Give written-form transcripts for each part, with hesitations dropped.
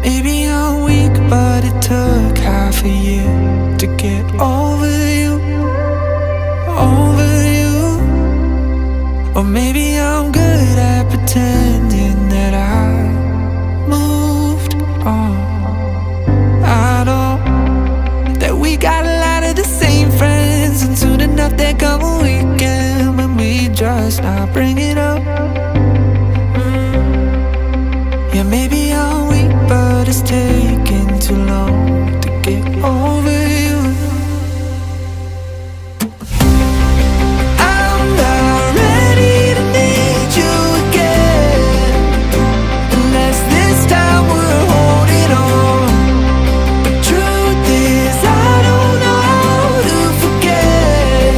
Maybe I'm weak, but it took half a year to get over you, over you. Or maybe I'm good at pretending that I moved on. I know that we got a lot of the same friends, and soon enough there come a weekend when we just not bring it up. Yeah, maybe I'm weak, but it's taking too long to get over you. I'm not ready to need you again, unless this time we're holding on. But truth is, I don't know how to forget.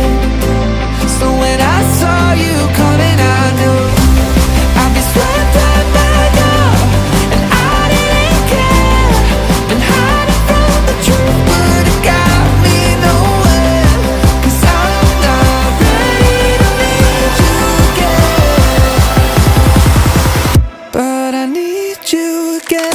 So when I saw you coming, I knew I'd be swept right back up, and I didn't care. Been hiding from the truth, but it got me nowhere. 'Cause I'm not ready to need you again, but I need you again.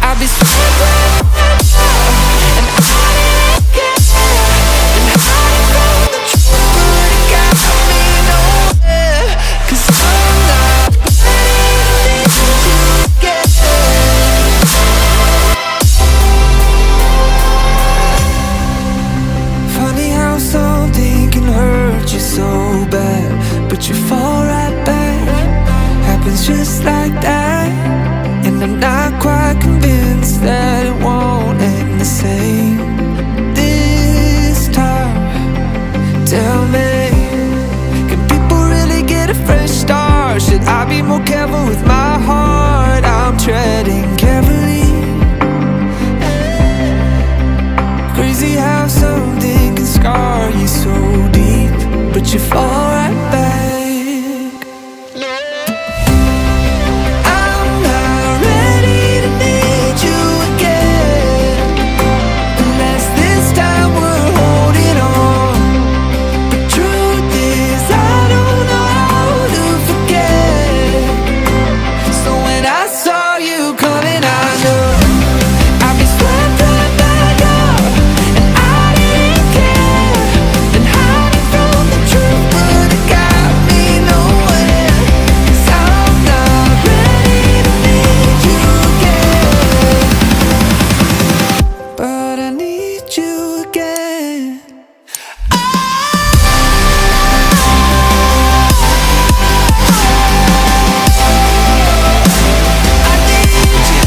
I'll be swept right back up, and I didn't care. Been hiding from the truth, but it got me nowhere. 'Cause I'm not ready to need you again. Funny how something can hurt you so bad, but you fall right back. Happens just like that. And I'm not quite convinced that it won't end the same this time. Tell me, can people really get a fresh start? Should I be more careful with my heart? I'm treading carefully. Crazy how something can scar you so deep, but you fall right back. I'm not ready to need you again, unless this time we're holding on. The truth is, I don't know how to forget. So when I saw you coming, I knew I'd be swept right back up, and I didn't care. Been hiding from the truth, but it got me nowhere. 'Cause I'm not ready to need you again, but I need you again. I need you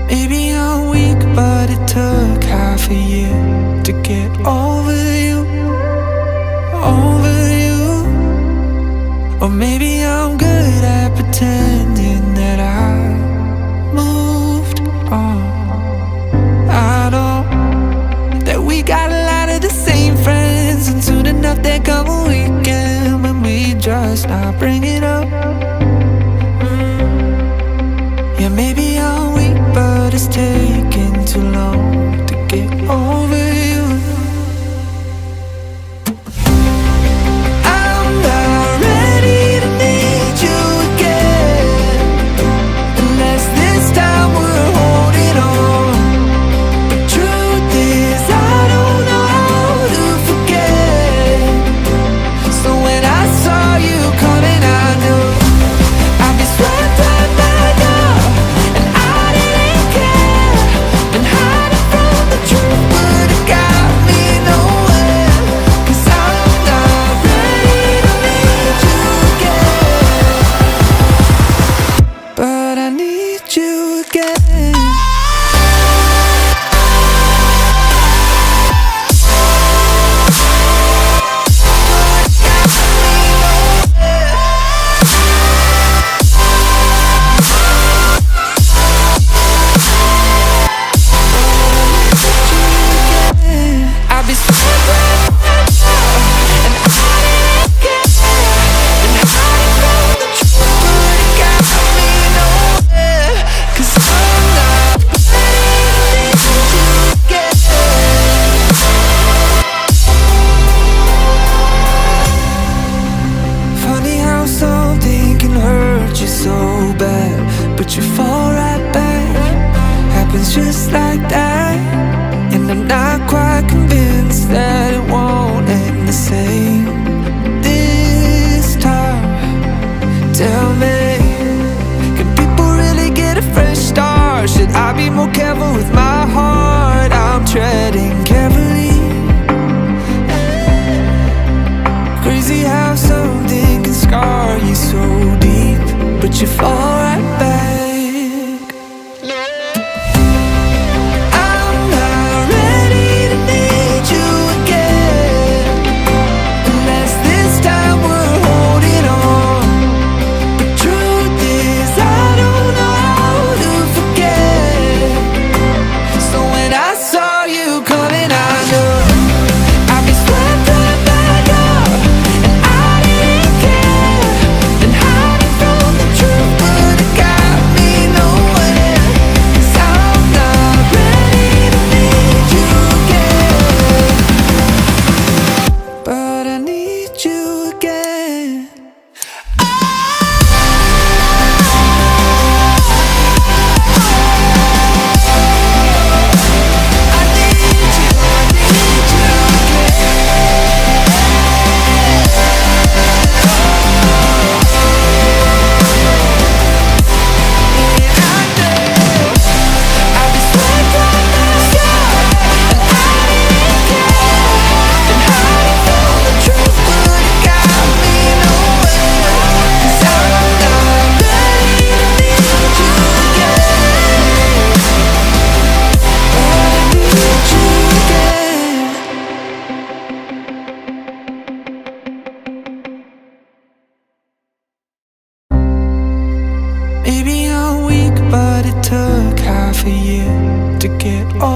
Maybe I'm weak, but it took half a year to get over you, over you. Or maybe I'm good at pretending that I moved on. I know that we got a lot of the same friends, and soon enough there come a weekend when we just not bring it up. Yeah, maybe I'm weak, but it's taking too long to get over you. I'm not ready to need you again, unless this time we're holding on. The truth is, I don't know how to forget. So when I saw you coming, I knew I'd be swept right back up, and I didn't care. Been hiding from the truth, but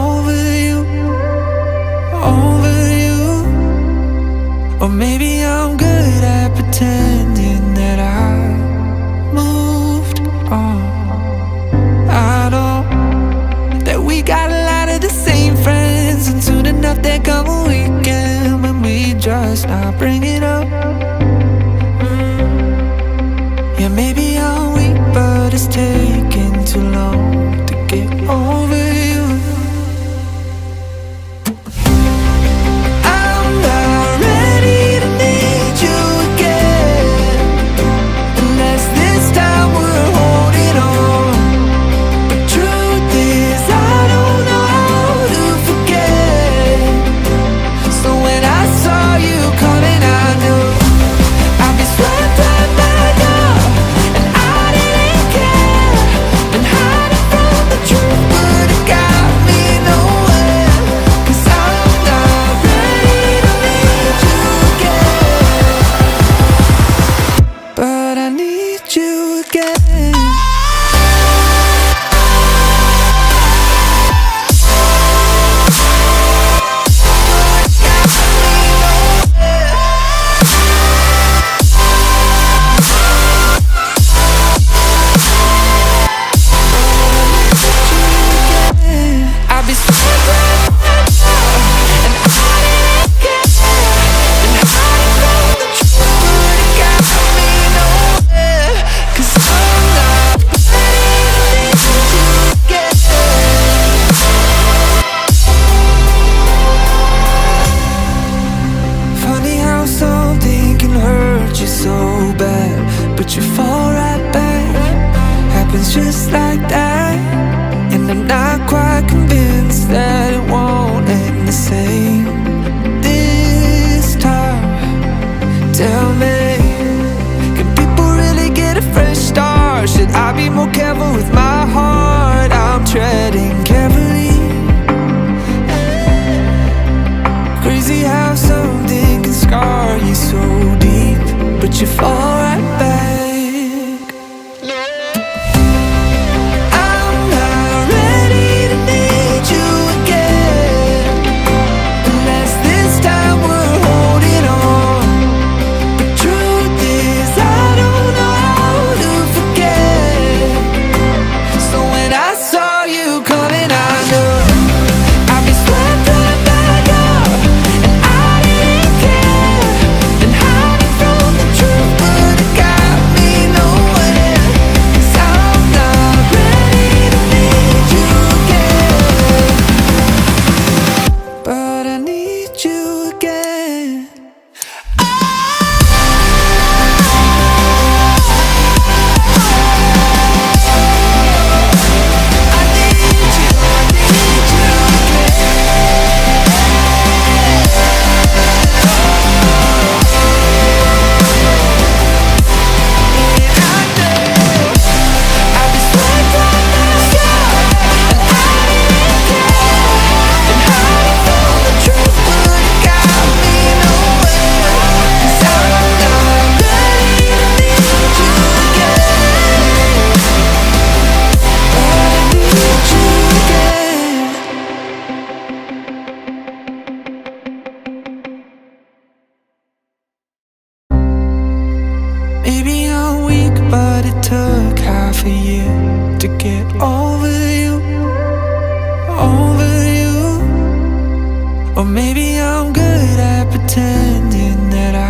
over you, over you. Or maybe I'm good at pretending that I moved on. I know that we got a lot of the same friends, and soon enough there come a weekend when we just not bring it up. Yeah, maybe I'm weak, but it's taking too long to get over you. I'm not ready to need you again, unless this time we're holding on. But truth is, I don't know how to forget. So when I saw you coming, I knew I'd be swept right back up, and I didn't care. Been hiding from the truth, but it got me nowhere. 'Cause I'm not ready to need you again, but I need you again. I'll be swept right back up, and I didn't care. Been hiding from the truth, but it got me nowhere. 'Cause I'm not ready to need you again. Funny how something can hurt you so bad, but you fall right back. Happens just like that. And I'm not quite convinced that it won't end the same this time. Tell me, can people really get a fresh start? Should I be more careful with my heart? I'm treading carefully. Crazy how something can scar you so deep, but you fall right back. I'm not ready to need you again, unless this time we're holding on. But truth is, I don't know how to forget. So when I saw you coming, I knew I'd be swept right back up, and I didn't care. Been hiding from the truth, but it got me nowhere. 'Cause I'm not ready to need you again, but I need you again. I need you I'd be swept right back up, and I didn't care. Been hiding from the truth, but it got me nowhere. 'Cause I'm not ready to need you again, but I need you again. Maybe I'm weak, but it took half a year to get over you, over you. Or maybe I'm good at pretending that I